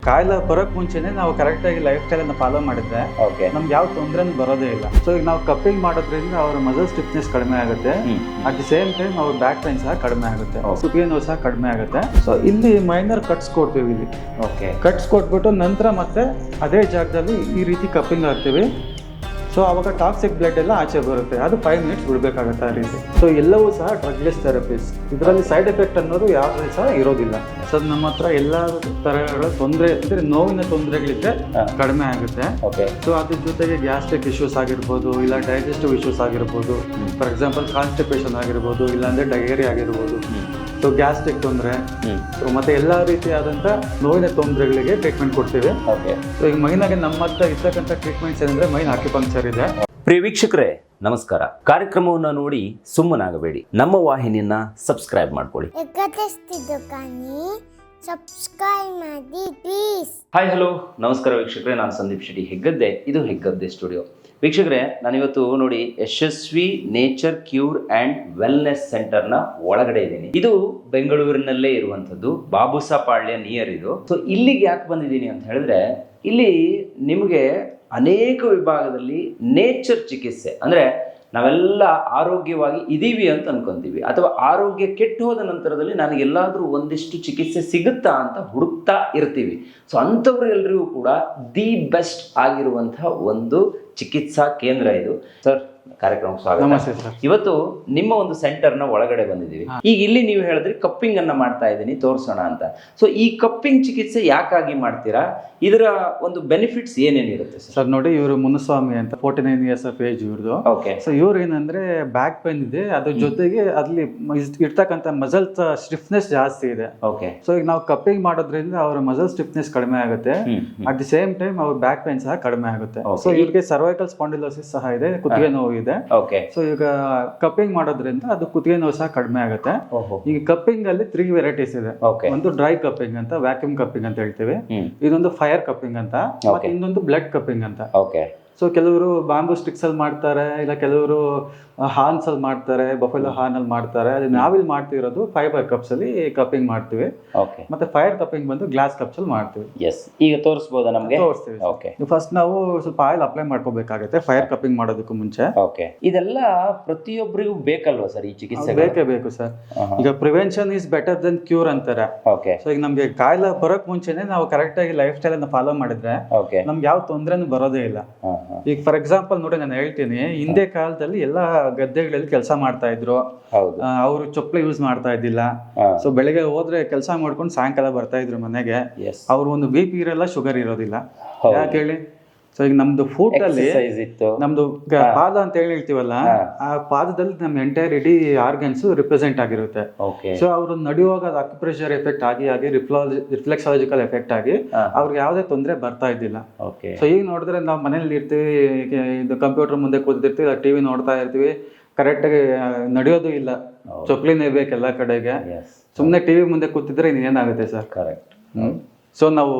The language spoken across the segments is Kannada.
ಕಾಯಿಲೆ ಬರೋಕ್ ಮುಂಚೆನೆ ನಾವು ಕರೆಕ್ಟ್ ಆಗಿ ಲೈಫ್ ಸ್ಟೈಲ್ ಅನ್ನು ಫಾಲೋ ಮಾಡಿದ್ರೆ ನಮ್ಗೆ ಯಾವ ತೊಂದರೆನೂ ಬರೋದೇ ಇಲ್ಲ. ಸೊ ಈಗ ನಾವು ಕಪ್ಪಿಂಗ್ ಮಾಡೋದ್ರಿಂದ ಅವ್ರ ಮಸಲ್ ಸ್ಟಿಫ್ನೆಸ್ ಕಡಿಮೆ ಆಗುತ್ತೆ, ಅಟ್ ದಿ ಸೇಮ್ ಟೈಮ್ ಅವ್ರ ಬ್ಯಾಕ್ ಪೈನ್ ಸಹ ಕಡಿಮೆ ಆಗುತ್ತೆ, ಸುತ್ತಿಗೆ ನೋವು ಸಹ ಕಡಿಮೆ ಆಗುತ್ತೆ. ಸೊ ಇಲ್ಲಿ ಮೈನರ್ ಕಟ್ಸ್ ಕೊಡ್ತೀವಿ, ಇಲ್ಲಿ ಕಟ್ಸ್ ಕೊಟ್ಬಿಟ್ಟು ನಂತರ ಮತ್ತೆ ಅದೇ ಜಾಗದಲ್ಲಿ ಈ ರೀತಿ ಕಪ್ಪಿಂಗ್ ಹಾಕ್ತೀವಿ. ಸೊ ಅವಾಗ ಟಾಕ್ಸಿಕ್ ಬ್ಲಡ್ ಎಲ್ಲ ಆಚೆ ಬರುತ್ತೆ, ಅದು 5 ಮಿನಿಟ್ಸ್ ಬಿಡಬೇಕಾಗುತ್ತೆ ಆ ರೀತಿ. ಸೊ ಎಲ್ಲವೂ ಸಹ ಡ್ರಗ್ಲೆಸ್ ಥೆರಪೀಸ್, ಇದರಲ್ಲಿ ಸೈಡ್ ಎಫೆಕ್ಟ್ ಅನ್ನೋದು ಯಾವುದೇ ಸಹ ಇರೋದಿಲ್ಲ. ಸೊ ನಮ್ಮ ಹತ್ರ ಎಲ್ಲ ಥರಗಳ ತೊಂದರೆ ಅಂದರೆ ನೋವಿನ ತೊಂದರೆಗಳಿದ್ರೆ ಕಡಿಮೆ ಆಗುತ್ತೆ. ಸೊ ಅದ್ರ ಜೊತೆಗೆ ಗ್ಯಾಸ್ಟ್ರಿಕ್ ಇಶ್ಯೂಸ್ ಆಗಿರ್ಬೋದು, ಇಲ್ಲ ಡೈಜೆಸ್ಟಿವ್ ಇಶ್ಯೂಸ್ ಆಗಿರ್ಬೋದು, ಫಾರ್ ಎಕ್ಸಾಂಪಲ್ ಕಾನ್ಸ್ಟಿಪೇಷನ್ ಆಗಿರ್ಬೋದು, ಇಲ್ಲಾಂದರೆ ಡಯೇರಿ ಆಗಿರ್ಬೋದು, ಸೊ ಗ್ಯಾಸ್ಟ್ರಿಕ್ ತೊಂದರೆ, ಸೊ ಮತ್ತೆ ಎಲ್ಲ ರೀತಿಯಾದಂಥ ನೋವಿನ ತೊಂದರೆಗಳಿಗೆ ಟ್ರೀಟ್ಮೆಂಟ್ ಕೊಡ್ತೀವಿ. ಸೊ ಈಗ ಮೈನಾಗೆ ನಮ್ಮ ಹತ್ರ ಇರ್ತಕ್ಕಂಥ ಟ್ರೀಟ್ಮೆಂಟ್ಸ್ ಏನಂದ್ರೆ ಮೈನ್ ಆಕ್ಯುಪಂಕ್ಚರ್ ಇದೆ. ಪ್ರಿಯ ವೀಕ್ಷಕರೇ ನಮಸ್ಕಾರ. ಕಾರ್ಯಕ್ರಮವನ್ನು ನೋಡಿ ಸುಮ್ಮನಾಗಬೇಡಿ, ನಮ್ಮ ವಾಹಿನಿಯನ್ನ ಸಬ್ಸ್ಕ್ರೈಬ್ ಮಾಡ್ಕೊಳ್ಳಿ. ಸಬ್ಸ್ಕ್ರೈಬ್ ಮಾಡಿ ಪ್ಲೀಸ್. ಹಾಯ್ ಹಲೋ ನಮಸ್ಕಾರ ವೀಕ್ಷಕರೇ, ನಾನು ಸಂದೀಪ್ ಶೆಟ್ಟಿ ಹೆಗ್ಗದ್ದೆ, ಇದು ಹೆಗ್ಗದ್ದೆ ಸ್ಟುಡಿಯೋ. ವೀಕ್ಷಕರೇ, ನಾನಿವತ್ತು ನೋಡಿ ಯಶಸ್ವಿ ನೇಚರ್ ಕ್ಯೂರ್ ಆ್ಯಂಡ್ ವೆಲ್ನೆಸ್ ಸೆಂಟರ್ನ ಒಳಗಡೆ ಇದ್ದೀನಿ. ಇದು ಬೆಂಗಳೂರಿನಲ್ಲೇ ಇರುವಂಥದ್ದು, ಬಾಬುಸಾಪಾಳ್ಯ ನಿಯರ್ ಇದು. ಸೊ ಇಲ್ಲಿಗೆ ಯಾಕೆ ಬಂದಿದ್ದೀನಿ ಅಂತ ಹೇಳಿದ್ರೆ, ಇಲ್ಲಿ ನಿಮಗೆ ಅನೇಕ ವಿಭಾಗದಲ್ಲಿ ನೇಚರ್ ಚಿಕಿತ್ಸೆ ಅಂದರೆ ನಾವೆಲ್ಲ ಆರೋಗ್ಯವಾಗಿ ಇದ್ದೀವಿ ಅಂತ ಅನ್ಕೊಂತೀವಿ, ಅಥವಾ ಆರೋಗ್ಯ ಕೆಟ್ಟು ಹೋದ ನಂತರದಲ್ಲಿ ನನಗೆಲ್ಲಾದರೂ ಒಂದಿಷ್ಟು ಚಿಕಿತ್ಸೆ ಸಿಗುತ್ತಾ ಅಂತ ಹುಡುಕ್ತಾ ಇರ್ತೀವಿ. ಸೊ ಅಂಥವ್ರಿಗೆಲ್ಲರಿಗೂ ಕೂಡ ದಿ ಬೆಸ್ಟ್ ಆಗಿರುವಂತಹ ಒಂದು ಚಿಕಿತ್ಸಾ ಕೇಂದ್ರ ಇದು. ಸರ್, ಕಾರ್ಯಕ್ರಮಕ್ಕೆ ಸ್ವಾಗತ. ನಮಸ್ತೆ ಸರ್. ಇವತ್ತು ನಿಮ್ಮ ಒಂದು ಸೆಂಟರ್ನ ಒಳಗಡೆ ಬಂದಿದ್ದೀವಿ. ಈಗ ಇಲ್ಲಿ ನೀವು ಹೇಳಿದ್ರಿ ಕಪ್ಪಿಂಗ್ ಅನ್ನ ಮಾಡ್ತಾ ಇದ್ದೀನಿ, ತೋರಿಸೋಣ ಅಂತ. ಸೊ ಈ ಕಪ್ಪಿಂಗ್ ಚಿಕಿತ್ಸೆ ಯಾಕಾಗಿ ಮಾಡ್ತೀರಾ, ಇದರ ಒಂದು ಬೆನಿಫಿಟ್ಸ್ ಏನೇನಿರುತ್ತೆ ಸರ್? ನೋಡಿ, ಇವರು ಮುನುಸ್ವಾಮಿ ಅಂತ 49 ಇಯರ್ಸ್ ಆಫ್ ಏಜ್ ಇವ್ರದ್ದು. ಸೊ ಇವ್ರು ಏನಂದ್ರೆ ಬ್ಯಾಕ್ ಪೈನ್ ಇದೆ, ಅದ್ರ ಜೊತೆಗೆ ಅಲ್ಲಿ ಇರ್ತಕ್ಕಂಥ ಮಸಲ್ ಸ್ಟಿಫ್ನೆಸ್ ಜಾಸ್ತಿ ಇದೆ. ಸೊ ಈಗ ನಾವು ಕಪ್ಪಿಂಗ್ ಮಾಡೋದ್ರಿಂದ ಅವ್ರ ಮಸಲ್ ಸ್ಟಿಫ್ನೆಸ್ ಕಡಿಮೆ ಆಗುತ್ತೆ, ಅಟ್ ದಿ ಸೇಮ್ ಟೈಮ್ ಅವ್ರ ಬ್ಯಾಕ್ ಪೈನ್ ಸಹ ಕಡಿಮೆ ಆಗುತ್ತೆ. ಸೊ ಇವ್ರಿಗೆ ಸರ್ವೈಕಲ್ ಸ್ಪಾಂಡಿಲೋಸಿಸ್ ಸಹ ಇದೆ, ಕುತ್ತಿಗೆ ನೋವು ಇದೆ. ಸೊ ಈಗ ಕಪ್ಪಿಂಗ್ ಮಾಡೋದ್ರಿಂದ ಅದು ಕುತ್ತಿಗೆ ನೋವು ಸಹ ಕಡಿಮೆ ಆಗುತ್ತೆ. ಈಗ ಕಪ್ಪಿಂಗ್ ಅಲ್ಲಿ 3 ವೆರೈಟೀಸ್ ಇದೆ. ಒಂದು ಡ್ರೈ ಕಪ್ಪಿಂಗ್ ಅಂತ, ವ್ಯಾಕ್ಯೂಮ್ ಕಪ್ಪಿಂಗ್ ಅಂತ ಹೇಳ್ತೀವಿ, ಇದೊಂದು ಫೈರ್ ಕಪ್ಪಿಂಗ್ ಅಂತ, ಮತ್ತೆ ಇನ್ನೊಂದು ಬ್ಲಡ್ ಕಪ್ಪಿಂಗ್ ಅಂತ. ಸೊ ಕೆಲವರು ಬಾಂಬು ಸ್ಟಿಕ್ಸ್ ಅಲ್ಲಿ ಮಾಡ್ತಾರೆ, ಇಲ್ಲ ಕೆಲವರು ಹಾರ್ನ್ಸ್ ಅಲ್ಲಿ ಮಾಡ್ತಾರೆ, ಬಫೆಲೋ ಹಾರ್ನ್ ಅಲ್ಲಿ ಮಾಡ್ತಾರೆ. ಅದು ನಾವಿಲ್ಲಿ ಮಾಡ್ತಿರೋದು ಫೈಬರ್ ಕಪ್ಸ್ ಅಲ್ಲಿ ಕಪ್ಪಿಂಗ್ ಮಾಡ್ತೀವಿ. ಮತ್ತೆ ಫೈರ್ ಕಪ್ಪಿಂಗ್ ಬಂದು ಗ್ಲಾಸ್ ಕಪ್ಸ್ ಅಲ್ಲಿ ಮಾಡ್ತೀವಿ. ಈಗ ತೋರಿಸಬಹುದಾ ನಮಗೆ? ತೋರಿಸ್ತೀವಿ. ಫಸ್ಟ್ ನಾವು ಸ್ವಲ್ಪ ಆಯಿಲ್ ಅಪ್ಲೈ ಮಾಡ್ಕೋಬೇಕಾಗುತ್ತೆ ಫೈರ್ ಕಪ್ಪಿಂಗ್ ಮಾಡೋದಕ್ಕೂ ಮುಂಚೆ. ಇದೆಲ್ಲ ಪ್ರತಿಯೊಬ್ಬರಿಗೂ ಬೇಕಲ್ವಾ ಸರ್ ಈ ಚಿಕಿತ್ಸೆ? ಬೇಕೇ ಬೇಕು ಸರ್. ಈಗ prevention is better then cure ಅಂತಾರೆ. ಸೊ ಈಗ ನಮ್ಗೆ ಕಾಯಿಲೆ ಬರೋಕ್ ಮುಂಚೆನೆ ನಾವು ಕರೆಕ್ಟ್ ಆಗಿ ಲೈಫ್ ಸ್ಟೈಲ್ ಅನ್ನು ಫಾಲೋ ಮಾಡಿದ್ರೆ ನಮ್ಗೆ ಯಾವ ತೊಂದರೆನೂ ಬರೋದೇ ಇಲ್ಲ. ಈಗ ಫಾರ್ ಎಕ್ಸಾಂಪಲ್ ನೋಡಿ, ನಾನು ಹೇಳ್ತೀನಿ, ಹಿಂದೆ ಕಾಲದಲ್ಲಿ ಎಲ್ಲ ಗದ್ದೆಗಳಲ್ಲಿ ಕೆಲಸ ಮಾಡ್ತಾ ಇದ್ರು, ಅವರು ಚಪ್ಪಲಿ ಯೂಸ್ ಮಾಡ್ತಾ ಇದ್ದಿಲ್ಲ. ಸೊ ಬೆಳಿಗ್ಗೆ ಹೋದ್ರೆ ಕೆಲಸ ಮಾಡ್ಕೊಂಡು ಸಾಯಂಕಾಲ ಬರ್ತಾ ಇದ್ರು ಮನೆಗೆ. ಅವ್ರು ಒಂದು BP ಇರಲ್ಲ, ಶುಗರ್ ಇರೋದಿಲ್ಲ. ಯಾಕೆ ಹೇಳಿ? ಸೊ ಈಗ ನಮ್ದು ಫುಡ್ ಅಲ್ಲಿ ನಮ್ದು ಪಾದ ಅಂತ ಹೇಳ್ತೀವಲ್ಲ, ಆ ಪಾದದಲ್ಲಿ ನಮ್ಮ ಎಂಟೈರ್ ಇಡೀ ಆರ್ಗನ್ಸ್ ರಿಪ್ರೆಸೆಂಟ್ ಆಗಿರುತ್ತೆ. ಸೊ ಅವ್ರು ನಡೆಯುವಾಗ ಅದು ಅಕ್ಯುಪ್ರೆಷರ್ ಎಫೆಕ್ಟ್ ಆಗಿ ರಿಫ್ಲೆಕ್ಸಾಲಜಿಕಲ್ ಎಫೆಕ್ಟ್ ಆಗಿ ಅವ್ರಿಗೆ ಯಾವುದೇ ತೊಂದರೆ ಬರ್ತಾ ಇದ್ದಿಲ್ಲ. ಸೊ ಈಗ ನೋಡಿದ್ರೆ ನಾವು ಮನೇಲಿ ಇರ್ತೀವಿ, ಇದು ಕಂಪ್ಯೂಟರ್ ಮುಂದೆ ಕೂತಿರ್ತೀವಿ, ಟಿವಿ ನೋಡ್ತಾ ಇರ್ತೀವಿ, ಕರೆಕ್ಟಾಗಿ ನಡೆಯೋದು ಇಲ್ಲ, ಚೊಪ್ಲಿನೇ ಬೇಕು ಎಲ್ಲ ಕಡೆಗೆ. ಸುಮ್ಮನೆ ಟಿವಿ ಮುಂದೆ ಕೂತಿದ್ರೆ ಏನಾಗುತ್ತೆ ಸರ್? ಕರೆಕ್ಟ್. ಸೊ ನಾವು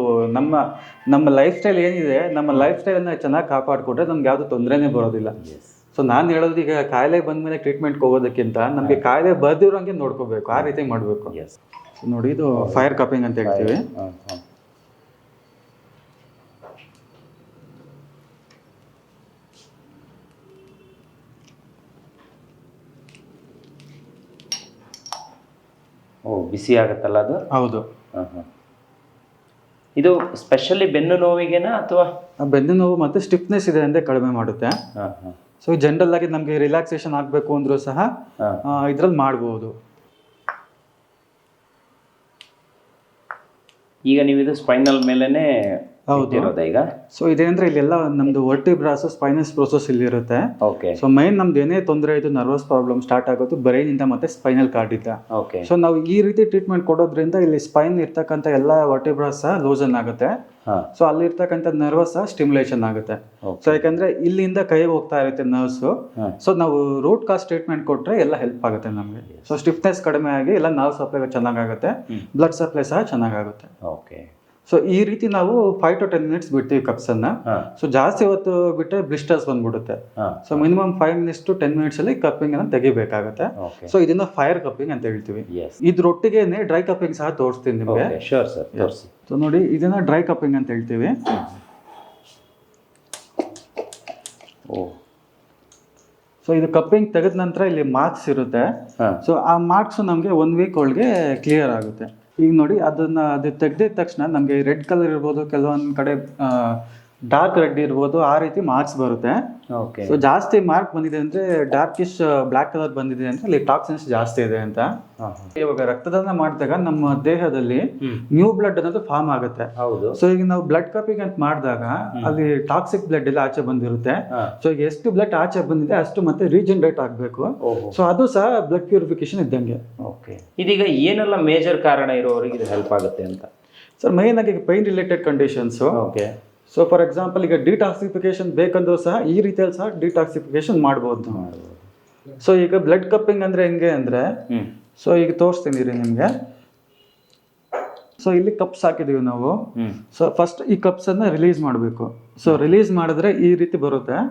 ನಮ್ಮ ಲೈಫ್ ಸ್ಟೈಲ್ ಏನಿದೆ, ನಮ್ಮ ಲೈಫ್ ಸ್ಟೈಲನ್ನು ಚೆನ್ನಾಗಿ ಕಾಪಾಡಿಕೊಂಡ್ರೆ ನಮ್ಗೆ ಯಾವುದು ತೊಂದರೆನೇ ಬರೋದಿಲ್ಲ. ಸೊ ನಾನು ಹೇಳೋದು, ಈಗ ಕಾಯಿಲೆ ಬಂದಮೇಲೆ ಟ್ರೀಟ್ಮೆಂಟ್ ಹೋಗೋದಕ್ಕಿಂತ ನಮಗೆ ಕಾಯಿಲೆ ಬರ್ದಿರೋಂಗೆ ನೋಡ್ಕೋಬೇಕು, ಆ ರೀತಿ ಮಾಡಬೇಕು. ನೋಡಿ, ಇದು ಫೈರ್ ಕಪ್ಪಿಂಗ್ ಅಂತ ಹೇಳ್ತೀವಿ. ಬಿಸಿ ಆಗುತ್ತಲ್ಲ ಅದು? ಹೌದು. ಇದು ಸ್ಪೆಷಲಿ ಬೆನ್ನು ನೋವಿಗೆನಾ, ಅಥವಾ? ಬೆನ್ನು ನೋವು ಮತ್ತೆ ಸ್ಟಿಫ್ನೆಸ್ ಇದೆ ಅಂದ್ರೆ ಕಡಿಮೆ ಮಾಡುತ್ತೆ. ಸೊ ಜನರಲ್ ಆಗಿ ನಮ್ಗೆ ರಿಲ್ಯಾಕ್ಸೇಷನ್ ಆಗ್ಬೇಕು ಅಂದ್ರೂ ಸಹ ಇದ್ರಲ್ಲಿ ಮಾಡಬಹುದು. ಈಗ ನೀವು ಇದು ಸ್ಪೈನಲ್ ಮೇಲೆನೆ ಹೌದು. ಈಗ ಸೊ ಇದೇಂದ್ರೆ ಇಲ್ಲೆಲ್ಲ ನಮ್ದು ವರ್ಟಿಬ್ರಾಸ್, ಸ್ಪೈನಸ್ ಪ್ರೋಸೆಸ್ ಇಲ್ಲಿ ಇರುತ್ತೆ. ಸೊ ಮೈನ್ ನಮ್ದು ಏನೇ ತೊಂದರೆ ಇದು ನರ್ವಸ್ ಪ್ರಾಬ್ಲಮ್ ಸ್ಟಾರ್ಟ್ ಆಗೋದು ಬ್ರೈನ್ ಇಂದ ಮತ್ತೆ ಸ್ಪೈನಲ್ ಕಾರ್ಡ್ ಇಂದ. ಸೊ ನಾವು ಈ ರೀತಿ ಟ್ರೀಟ್ಮೆಂಟ್ ಕೊಡೋದ್ರಿಂದ ಇಲ್ಲಿ ಸ್ಪೈನ್ ಇರ್ತಕ್ಕಂಥ ಎಲ್ಲ ವರ್ಟಿಬ್ರಾಸ್ ಸಹ ಲೂಸನ್ ಆಗುತ್ತೆ. ಸೊ ಅಲ್ಲಿ ಇರ್ತಕ್ಕಂಥ ನರ್ವಸ್ ಸಹ ಸ್ಟಿಮ್ಯುಲೇಷನ್ ಆಗುತ್ತೆ. ಸೊ ಯಾಕಂದ್ರೆ ಇಲ್ಲಿಂದ ಕೈ ಹೋಗ್ತಾ ಇರುತ್ತೆ ನರ್ವ್ಸ್. ಸೊ ನಾವು ರೂಟ್ ಕಾಸ್ ಟ್ರೀಟ್ಮೆಂಟ್ ಕೊಟ್ರೆ ಎಲ್ಲ ಹೆಲ್ಪ್ ಆಗುತ್ತೆ ನಮಗೆ. ಸೊ ಸ್ಟಿಫ್ನೆಸ್ ಕಡಿಮೆ ಆಗಿ ಎಲ್ಲ ನರ್ವ್ ಸಪ್ಲೈ ಚೆನ್ನಾಗುತ್ತೆ, ಬ್ಲಡ್ ಸಪ್ಲೈ ಸಹ ಚೆನ್ನಾಗುತ್ತೆ. ಸೊ ಈ ರೀತಿ ನಾವು 5 to 10 ಮಿನಿಟ್ಸ್ ಬಿಡ್ತೀವಿ ಕಪ್ಸ್ ಅನ್ನ. ಸೊ ಜಾಸ್ತಿ ಹೊತ್ತು ಬಿಟ್ಟರೆ ಬ್ಲಿಸ್ಟರ್ಸ್ ಬಂದ್ಬಿಡುತ್ತೆ. So minimum 5 minutes to 10 minutes ಅಲ್ಲಿ ಕಪ್ಪಿಂಗ್ ಅನ್ನ ತೆಗಿಬೇಕಾಗುತ್ತೆ. ಸೊ ಇದನ್ನ ಫೈರ್ ಕಪ್ಪಿಂಗ್ ಅಂತ ಹೇಳ್ತೀವಿ. ಇದ್ರೊಟ್ಟಿಗೆ ಡ್ರೈ ಕಪ್ಪಿಂಗ್ ಸಹ ತೋರಿಸ್ತೀನಿ ನಿಮಗೆ. ಸೊ ನೋಡಿ ಇದನ್ನ ಡ್ರೈ ಕಪ್ಪಿಂಗ್ ಅಂತ ಹೇಳ್ತೀವಿ. ಸೊ ಇದು ಕಪ್ಪಿಂಗ್ ತೆಗೆದ ನಂತರ ಇಲ್ಲಿ ಮಾರ್ಕ್ಸ್ ಇರುತ್ತೆ. ಸೊ ಆ ಮಾರ್ಕ್ಸ್ ನಮಗೆ 1 ವೀಕ್ ಒಳಗೆ ಕ್ಲಿಯರ್ ಆಗುತ್ತೆ. ಈಗ ನೋಡಿ ಅದು ತೆಗೆದಿದ ತಕ್ಷಣ ನಮಗೆ ರೆಡ್ ಕಲರ್ ಇರ್ಬೋದು, ಕೆಲವೊಂದು ಕಡೆ ಡಾರ್ಕ್ ರೆಡ್ ಇರ್ಬೋದು, ಆ ರೀತಿ ಮಾರ್ಕ್ಸ್ ಬರುತ್ತೆ. ಓಕೆ. ಸೊ ಜಾಸ್ತಿ ಮಾರ್ಕ್ ಬಂದಿದೆ ಅಂದ್ರೆ ಡಾರ್ಕಿಶ್ ಬ್ಲ್ಯಾಕ್ ಕಲರ್ ಬಂದಿದೆ ಅಂದ್ರೆ ಅಲ್ಲಿ ಟಾಕ್ಸಿನ್ಸ್ ಜಾಸ್ತಿ ಇದೆ ಅಂತ. ಇವಾಗ ರಕ್ತದಾನ ಮಾಡಿದಾಗ ನಮ್ಮ ದೇಹದಲ್ಲಿ ನ್ಯೂ ಬ್ಲಡ್ ಅನ್ನೋದು ಫಾರ್ಮ್ ಆಗುತ್ತೆ. ಹೌದು. ಸೊ ಈಗ ನಾವು ಬ್ಲಡ್ ಕಪ್ಪಿಂಗ್ ಅಂತ ಮಾಡಿದಾಗ ಅಲ್ಲಿ ಟಾಕ್ಸಿಕ್ ಬ್ಲಡ್ ಎಲ್ಲ ಆಚೆ ಬಂದಿರುತ್ತೆ. ಸೊ ಈಗ ಎಷ್ಟು ಬ್ಲಡ್ ಆಚೆ ಬಂದಿದೆ ಅಷ್ಟು ಮತ್ತೆ ರೀಜನರೇಟ್ ಆಗಬೇಕು. ಸೊ ಅದು ಸಹ ಬ್ಲಡ್ ಪ್ಯೂರಿಫಿಕೇಶನ್ ಇದ್ದಂಗೆ. ಓಕೆ. ಇದೀಗ ಏನೆಲ್ಲ ಮೇಜರ್ ಕಾರಣ ಇರೋರಿಗೆ ಇದು ಹೆಲ್ಪ್ ಆಗುತ್ತೆ ಅಂತ? ಸರ್ ಮೈನ್ ಆಗಿ pain related conditions. Okay. So for example ಈಗ ಡಿಟಾಕ್ಸಿಫಿಕೇಶನ್ ಬೇಕಂದ್ರೂ ಸಹ ಈ ರೀತಿಯಲ್ಲಿ ಸಹ ಡಿಟಾಕ್ಸಿಫಿಕೇಶನ್ ಮಾಡ್ಬೋದು. ಸೊ ಈಗ ಬ್ಲಡ್ ಕಪ್ಪಿಂಗ್ ಅಂದ್ರೆ ಹೆಂಗೆ ಅಂದ್ರೆ, ಸೊ ಈಗ ತೋರಿಸ್ತೀನಿ ರೀ ನಿಮ್ಗೆ. ಸೊ ಇಲ್ಲಿ ಕಪ್ಸ್ ಹಾಕಿದೀವಿ ನಾವು. ಸೊ ಫಸ್ಟ್ ಈ ಕಪ್ಸ್ ಅನ್ನ ರಿಲೀಸ್ ಮಾಡಬೇಕು. ಸೊ ರಿಲೀಸ್ ಮಾಡಿದ್ರೆ ಈ ರೀತಿ ಬರುತ್ತೆ.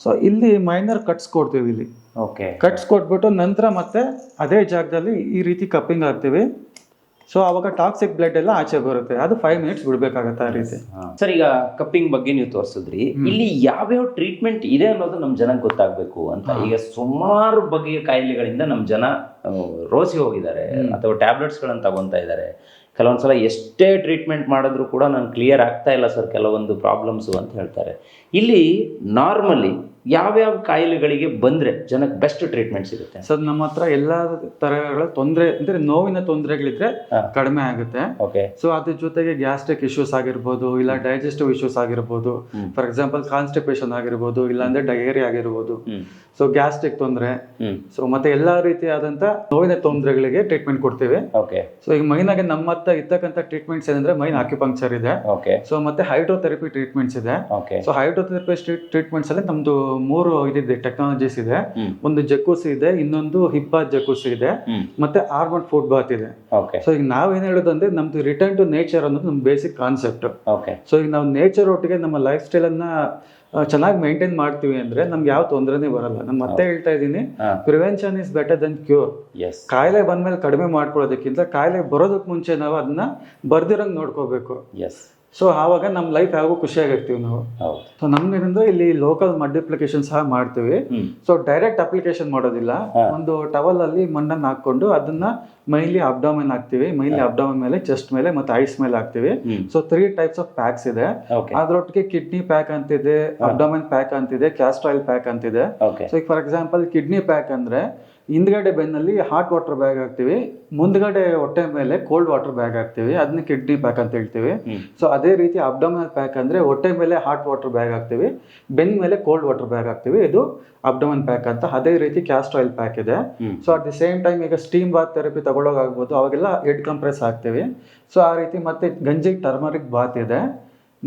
ಸೊ ಇಲ್ಲಿ ಮೈನರ್ ಕಟ್ಸ್ ಕೊಡ್ತೀವಿ ಇಲ್ಲಿ. ಓಕೆ. ಕಟ್ಸ್ ಕೊಟ್ಬಿಟ್ಟು ನಂತರ ಮತ್ತೆ ಅದೇ ಜಾಗದಲ್ಲಿ ಈ ರೀತಿ ಕಪ್ಪಿಂಗ್ ಹಾಕ್ತೀವಿ. ಸೊ ಅವಾಗ ಟಾಕ್ಸಿಕ್ ಬ್ಲಡ್ ಎಲ್ಲ ಆಚೆ ಬರುತ್ತೆ. ಅದು 5 ಮಿನಿಟ್ಸ್ ಬಿಡ್ಬೇಕಾಗತ್ತೆ ಆ ರೀತಿ. ಸರ್ ಈಗ ಕಪ್ಪಿಂಗ್ ಬಗ್ಗೆ ನೀವು ತೋರಿಸಿದ್ರಿ, ಇಲ್ಲಿ ಯಾವ್ಯಾವ ಟ್ರೀಟ್ಮೆಂಟ್ ಇದೆ ಅನ್ನೋದು ನಮ್ ಜನಕ್ಕೆ ಗೊತ್ತಾಗ್ಬೇಕು ಅಂತ. ಈಗ ಸುಮಾರು ಬಗೆಯ ಕಾಯಿಲೆಗಳಿಂದ ನಮ್ ಜನ ರೋಸಿ ಹೋಗಿದ್ದಾರೆ ಅಥವಾ ಟ್ಯಾಬ್ಲೆಟ್ಸ್ ಗಳನ್ನ ತಗೊಂತಾ ಇದ್ದಾರೆ. ಕೆಲವೊಂದ್ಸಲ ಎಷ್ಟೇ ಟ್ರೀಟ್ಮೆಂಟ್ ಮಾಡಿದ್ರು ಕೂಡ ನಾನು ಕ್ಲಿಯರ್ ಆಗ್ತಾ ಇಲ್ಲ ಸರ್ ಕೆಲವೊಂದು ಪ್ರಾಬ್ಲಮ್ಸು ಅಂತ ಹೇಳ್ತಾರೆ. ಇಲ್ಲಿ ನಾರ್ಮಲಿ ಯಾವ್ಯಾವ ಕಾಯಿಲೆಗಳಿಗೆ ಬಂದ್ರೆ ಜನಕ್ಕೆ ಬೆಸ್ಟ್ ಟ್ರೀಟ್ಮೆಂಟ್ ಸಿಗುತ್ತೆ? ಸರ್ ನಮ್ಮ ಹತ್ರ ಎಲ್ಲಾ ತರಗಳ ತೊಂದರೆ ಅಂದ್ರೆ ನೋವಿನ ತೊಂದರೆಗಳಿದ್ರೆ ಕಡಿಮೆ ಆಗುತ್ತೆ. ಓಕೆ. ಸೊ ಅದ್ರ ಜೊತೆಗೆ ಗ್ಯಾಸ್ಟ್ರಿಕ್ ಇಶ್ಯೂಸ್ ಆಗಿರ್ಬೋದು, ಇಲ್ಲ ಡೈಜೆಸ್ಟಿವ್ ಇಶ್ಯೂಸ್ ಆಗಿರ್ಬೋದು, ಫಾರ್ ಎಕ್ಸಾಂಪಲ್ ಕಾನ್ಸ್ಟಿಪೇಷನ್ ಆಗಿರ್ಬೋದು, ಇಲ್ಲ ಅಂದ್ರೆ ಡಯೇರಿಯಾ ಆಗಿರ್ಬೋದು, ಸೊ ಗ್ಯಾಸ್ಟ್ರಿಕ್ ತೊಂದರೆ, ಸೊ ಮತ್ತೆ ಎಲ್ಲಾ ರೀತಿಯಾದಂತ ನೋವಿನ ತೊಂದರೆಗಳಿಗೆ ಟ್ರೀಟ್ಮೆಂಟ್ ಕೊಡ್ತೀವಿ. ಓಕೆ. ಸೊ ಈಗ ಮೈನ್ ಆಗಿ ನಮ್ಮ ಹತ್ರ ಇರ್ತಕ್ಕಂಥ ಟ್ರೀಟ್ಮೆಂಟ್ಸ್ ಏನಂದ್ರೆ ಮೈನ್ ಆಕ್ಯುಪಂಕ್ಚರ್ ಇದೆ. ಓಕೆ. ಸೊ ಮತ್ತೆ ಹೈಡ್ರೋಥೆರಪಿ ಟ್ರೀಟ್ಮೆಂಟ್ಸ್ ಇದೆ. ಓಕೆ. ಸೊ ಹೈಡ್ರೋಥೆರಪಿ ಟ್ರೀಟ್ಮೆಂಟ್ಸ್ ಅಲ್ಲಿ ನಮ್ದು 3 ಇದಿದೆ ಟೆಕ್ನಾಲಜೀಸ್ ಇದೆ. ಒಂದು ಜಕೂಸಿ ಇದೆ, ಇನ್ನೊಂದು ಹಿಪ್ ಬಾತ್ ಜಕೂಸಿ ಇದೆ, ಮತ್ತೆ ಆರ್ಮಡ್ ಫುಡ್ ಬಾತ್ ಇದೆ. ಓಕೆ. ಸೊ ಈಗ ನಾವೇನ್ ಹೇಳೋದು ಅಂದ್ರೆ ನಮ್ದು ರಿಟರ್ನ್ ಟು ನೇಚರ್ ಅನ್ನೋದು ನಮ್ ಬೇಸಿಕ್ ಕಾನ್ಸೆಪ್ಟ್. ಓಕೆ. ಸೊ ಈಗ ನಾವು ನೇಚರ್ ಒಟ್ಟಿಗೆ ನಮ್ಮ ಲೈಫ್ ಸ್ಟೈಲ್ ಅನ್ನ ಚೆನ್ನಾಗಿ ಮೇಂಟೈನ್ ಮಾಡ್ತೀವಿ ಅಂದ್ರೆ ನಮ್ಗೆ ಯಾವ ತೊಂದರೆನೇ ಬರಲ್ಲ. ನಾನು ಮತ್ತೆ ಹೇಳ್ತಾ ಇದ್ದೀನಿ, prevention is better than cure. ಕಾಯಿಲೆ ಬಂದ್ಮೇಲೆ ಕಡಿಮೆ ಮಾಡ್ಕೊಳ್ಳೋದಕ್ಕಿಂತ ಕಾಯಿಲೆ ಬರೋದಕ್ಕೆ ಮುಂಚೆ ನಾವು ಅದನ್ನ ಬರ್ದಿರಂಗ್ ನೋಡ್ಕೋಬೇಕು. ಸೊ ಆವಾಗ ನಮ್ಮ ಲೈಫ್ ಯಾವಾಗೂ ಖುಷಿಯಾಗಿರ್ತೀವಿ ನಾವು. ಸೊ ನಮ್ಗೇನಂದ್ರೆ ಇಲ್ಲಿ ಲೋಕಲ್ ಮಡ್ ಅಪ್ಲಿಕೇಶನ್ ಸಹ ಮಾಡ್ತೀವಿ. ಸೊ ಡೈರೆಕ್ಟ್ ಅಪ್ಲಿಕೇಶನ್ ಮಾಡೋದಿಲ್ಲ. ಒಂದು ಟವಲ್ ಅಲ್ಲಿ ಮಣ್ಣನ್ನು ಹಾಕೊಂಡು ಅದನ್ನ ಮೈನ್ಲಿ ಅಬ್ಡಾಮಿನ್ ಹಾಕ್ತಿವಿ. ಮೈನ್ಲಿ ಅಬ್ಡಾಮಿನ್ ಮೇಲೆ, ಚೆಸ್ಟ್ ಮೇಲೆ ಮತ್ತೆ ಐಸ್ ಮೇಲೆ ಹಾಕ್ತಿವಿ. ಸೊ 3 ಟೈಪ್ಸ್ ಆಫ್ ಪ್ಯಾಕ್ಸ್ ಇದೆ. ಅದ್ರೊಟ್ಟಿಗೆ ಕಿಡ್ನಿ ಪ್ಯಾಕ್ ಅಂತಿದೆ, ಅಬ್ಡಾಮಿನ್ ಪ್ಯಾಕ್ ಅಂತಿದೆ, ಕ್ಯಾಸ್ಟರ್ ಆಯಿಲ್ ಪ್ಯಾಕ್ ಅಂತಿದೆ. ಸೊ ಈಗ ಫಾರ್ ಎಕ್ಸಾಂಪಲ್ ಕಿಡ್ನಿ ಪ್ಯಾಕ್ ಅಂದ್ರೆ ಹಿಂದ್ಗಡೆ ಬೆನ್ನಲ್ಲಿ ಹಾಟ್ ವಾಟರ್ ಬ್ಯಾಗ್ ಹಾಕ್ತಿವಿ, ಮುಂದ್ಗಡೆ ಹೊಟ್ಟೆ ಮೇಲೆ ಕೋಲ್ಡ್ ವಾಟರ್ ಬ್ಯಾಗ್ ಹಾಕ್ತಿವಿ, ಅದನ್ನ ಕಿಡ್ನಿ ಪ್ಯಾಕ್ ಅಂತ ಹೇಳ್ತೀವಿ. ಸೊ ಅದೇ ರೀತಿ ಅಬ್ಡಮಿನಲ್ ಪ್ಯಾಕ್ ಅಂದ್ರೆ ಹೊಟ್ಟೆ ಮೇಲೆ ಹಾಟ್ ವಾಟರ್ ಬ್ಯಾಗ್ ಹಾಕ್ತಿವಿ, ಬೆನ್ ಮೇಲೆ ಕೋಲ್ಡ್ ವಾಟರ್ ಬ್ಯಾಗ್ ಹಾಕ್ತಿವಿ, ಇದು ಅಬ್ಡಮನ್ ಪ್ಯಾಕ್ ಅಂತ. ಅದೇ ರೀತಿ ಕ್ಯಾಸ್ಟರ್ ಆಯಿಲ್ ಪ್ಯಾಕ್ ಇದೆ. So at the same time ಈಗ ಸ್ಟೀಮ್ ಬಾತ್ ಥೆರಪಿ ತಗೊಳ್ಳೋಕಾಗ್ಬೋದು, ಅವಾಗೆಲ್ಲ ಹೆಡ್ ಕಂಪ್ರೆಸ್ ಹಾಕ್ತಿವಿ. ಸೊ ಆ ರೀತಿ ಮತ್ತೆ ಗಂಜಿ ಟರ್ಮರಿಕ್ ಬಾತ್ ಇದೆ,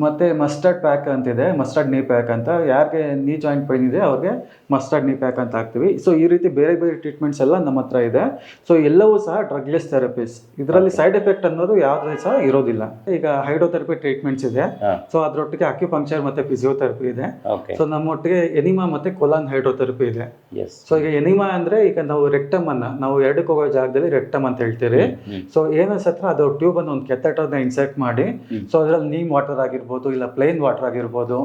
ಮತ್ತೆ ಮಸ್ಟರ್ಡ್ ಪ್ಯಾಕ್ ಅಂತಿದೆ, ಮಸ್ಟರ್ಡ್ ನೀ ಪ್ಯಾಕ್ ಅಂತ. ಯಾರಿಗೆ ನೀ ಜಾಯಿಂಟ್ ಪೈನ್ ಇದೆ ಅವ್ರಿಗೆ ಮಸ್ಟರ್ಡ್ ನೀ ಪ್ಯಾಕ್ ಅಂತ ಹಾಕ್ತಿವಿ. ಸೊ ಈ ರೀತಿ ಬೇರೆ ಬೇರೆ ಟ್ರೀಟ್ಮೆಂಟ್ಸ್ ಎಲ್ಲ ನಮ್ಮ ಹತ್ರ ಇದೆ. ಸೊ ಎಲ್ಲವೂ ಸಹ ಡ್ರಗ್ಲೆಸ್ ಥೆರಪೀಸ್. ಇದರಲ್ಲಿ ಸೈಡ್ ಎಫೆಕ್ಟ್ ಅನ್ನೋದು ಯಾವುದೇ ಸಹ ಇರೋದಿಲ್ಲ. ಈಗ ಹೈಡ್ರೋಥೆರಪಿ ಟ್ರೀಟ್ಮೆಂಟ್ಸ್ ಇದೆ. ಸೊ ಅದ್ರೊಟ್ಟಿಗೆ ಅಕ್ಯುಪಂಕ್ಚರ್ ಮತ್ತೆ ಫಿಸಿಯೋಥೆರಪಿ ಇದೆ. ಸೊ ನಮ್ಮೊಟ್ಟಿಗೆ ಎನಿಮಾ ಮತ್ತೆ ಕೊಲಾನ್ ಹೈಡ್ರೋಥೆರಪಿ ಇದೆ. ಸೊ ಈಗ ಎನಿಮಾ ಅಂದ್ರೆ ಈಗ ನಾವು ರೆಕ್ಟಮ್ ಅನ್ನ ನಾವು ಎರಡಕ್ಕೆ ಹೋಗೋ ಜಾಗದಲ್ಲಿ ರೆಕ್ಟಮ್ ಅಂತ ಹೇಳ್ತೀರಿ. ಸೊ ಏನನ್ಸತ್ರ ಅದು ಟ್ಯೂಬ್ ಅನ್ನು ಒಂದು ಕೆಥೆಟರ್ನ ಇನ್ಸರ್ಟ್ ಮಾಡಿ, ಸೊ ಅದ್ರಲ್ಲಿ ನೀಮ್ ವಾಟರ್ ಆಗಿರ್ಬೋದು, ಇಲ್ಲ ಪ್ಲೇನ್ ವಾಟರ್ ಆಗಿರ್ಬೋದು,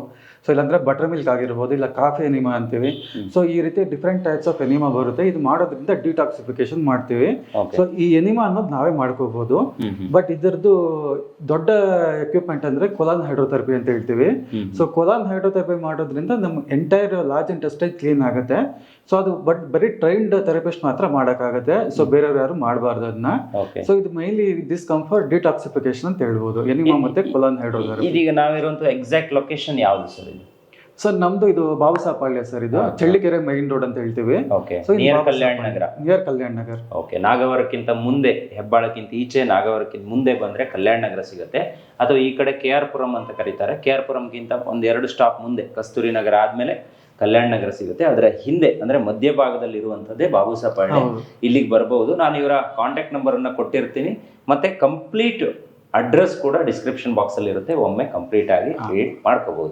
ಸೊ ಇಲ್ಲಾಂದ್ರೆ ಬಟರ್ ಮಿಲ್ಕ್ ಆಗಿರ್ಬೋದು, ಇಲ್ಲ ಕಾಫಿ ಎನಿಮಾ ಅಂತೀವಿ. ಸೊ ಈ ರೀತಿ ಡಿಫ್ರೆಂಟ್ ಟೈಪ್ಸ್ ಆಫ್ ಎನಿಮಾ ಬರುತ್ತೆ. ಇದು ಮಾಡೋದ್ರಿಂದ ಡಿಟಾಕ್ಸಿಫಿಕೇಶನ್ ಮಾಡ್ತೀವಿ. ಸೊ ಈ ಎನಿಮಾ ಅನ್ನೋದು ನಾವೇ ಮಾಡ್ಕೋಬಹುದು. ಬಟ್ ಇದರದ್ದು ದೊಡ್ಡ ಎಕ್ವಿಪ್ಮೆಂಟ್ ಅಂದ್ರೆ ಕೊಲಾನ್ ಹೈಡ್ರೋಥೆರಪಿ ಅಂತ ಹೇಳ್ತೀವಿ. ಸೊ ಕೊಲಾನ್ ಹೈಡ್ರೋಥೆರಪಿ ಮಾಡೋದ್ರಿಂದ ನಮ್ಮ ಎಂಟೈರ್ ಲಾರ್ಜ್ ಇಂಟೆಸ್ಟೈನ್ ಕ್ಲೀನ್ ಆಗುತ್ತೆ. ಸೊ ಅದು ಬಟ್ ಬರೀ ಟ್ರೈನ್ಡ್ ಥೆರಪಿಸ್ಟ್ ಮಾತ್ರ ಮಾಡೋಕ್ಕಾಗತ್ತೆ. ಸೊ ಬೇರೆಯವ್ರು ಯಾರು ಮಾಡಬಾರ್ದು ಅದನ್ನ. ಸೊ ಇದು ಮೈನ್ಲಿ ಡಿಸ್ಕಂಫರ್ಟ್ ಡಿಟಾಕ್ಸಿಫಿಕೇಶನ್ ಅಂತ ಹೇಳ್ಬೋದು, ಎನಿಮಾ ಮತ್ತೆ ಕೊಲಾನ್ ಹೈಡ್ರೋಥೆರಪಿ. ಇದೀಗ ನಾವಿರುವಂತ ಎಕ್ಸಾಕ್ಟ್ ಲೊಕೇಶನ್ ಯಾವುದು ಸರ್ ಇದು? ಸರ್ ನಮ್ದು ಇದು ಬಾಬುಸಾಪಾಳ್ಯ ಸರ್, ಇದು ಚಳ್ಳಿಕೆರೆ ಮೈನ್ ರೋಡ್ ಅಂತ ಹೇಳ್ತೀವಿ. ನಿಯರ್ ಕಲ್ಯಾಣ ನಗರ. ನಿಯರ್ ಕಲ್ಯಾಣ ನಗರ್. ಓಕೆ. ನಾಗವರಕ್ಕಿಂತ ಮುಂದೆ, ಹೆಬ್ಬಾಳಕ್ಕಿಂತ ಈಚೆ ನಾಗವರಕ್ಕಿಂತ ಮುಂದೆ ಬಂದ್ರೆ ಕಲ್ಯಾಣ ನಗರ ಸಿಗುತ್ತೆ. ಅಥವಾ ಈ ಕಡೆ KR ಪುರಂ ಅಂತ ಕರೀತಾರೆ. KR ಪುರಂಗಿಂತ 1-2 ಸ್ಟಾಪ್ ಮುಂದೆ ಕಸ್ತೂರಿ ನಗರ ಆದ್ಮೇಲೆ ಕಲ್ಯಾಣ ನಗರ ಸಿಗುತ್ತೆ. ಅದರ ಹಿಂದೆ ಅಂದ್ರೆ ಮಧ್ಯಭಾಗದಲ್ಲಿ ಇರುವಂತದ್ದೇ ಬಾಬುಸಾಪಾಳ್ಯ. ಇಲ್ಲಿಗೆ ಬರಬಹುದು. ನಾನು ಇವರ ಕಾಂಟ್ಯಾಕ್ಟ್ ನಂಬರ್ ಅನ್ನ ಕೊಟ್ಟಿರ್ತೀನಿ, ಮತ್ತೆ ಕಂಪ್ಲೀಟ್ ಅಡ್ರೆಸ್ ಕೂಡ ಡಿಸ್ಕ್ರಿಪ್ಷನ್ ಬಾಕ್ಸ್ ಅಲ್ಲಿ ಇರುತ್ತೆ. ಒಮ್ಮೆ ಕಂಪ್ಲೀಟ್ ಆಗಿ ರೀಡ್ ಮಾಡ್ಕೋಬಹುದು.